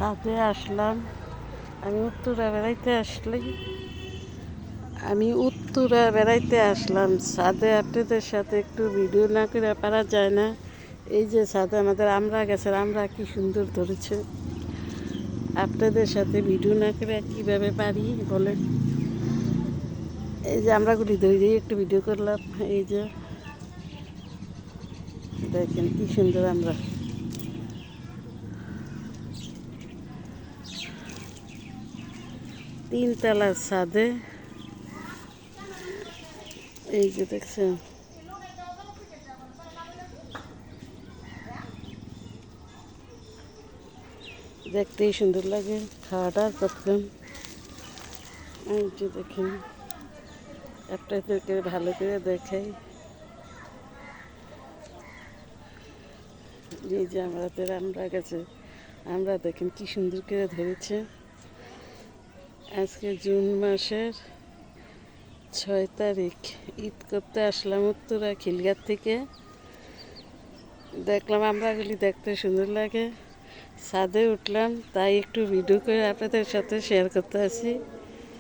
ছাদে আসলাম। আমি উত্তরা বেড়াইতে আসলাম ছাদে। আপনাদের সাথে একটু ভিডিও না করে পারা যায় না। এই যে ছাদে আমাদের আমরা গেছে, আমরা কি সুন্দর ধরেছে। আপনাদের সাথে ভিডিও না করে কীভাবে পারি বলেন। এই যে আমরাগুলি ধরে একটু ভিডিও করলাম। এই যে দেখেন কি সুন্দর আমরা। তিনতলার ছাদে এই যে দেখছেন, দেখতেই সুন্দর লাগে। খাওয়াটা করতাম। এই যে দেখেন, আপনাদেরকে ভালো করে দেখাই। এই যে আমাদের আমরা গেছে, আমরা দেখেন কি সুন্দর করে ধরেছে। আজকে জুন মাসের 6 তারিখ। ঈদ করতে আসলাম উত্তরা খিলগার থেকে। দেখলাম আমরাগুলি দেখতে সুন্দর লাগে। ছাদে উঠলাম, তাই একটু ভিডিও করে আপনাদের সাথে শেয়ার করতে আসি।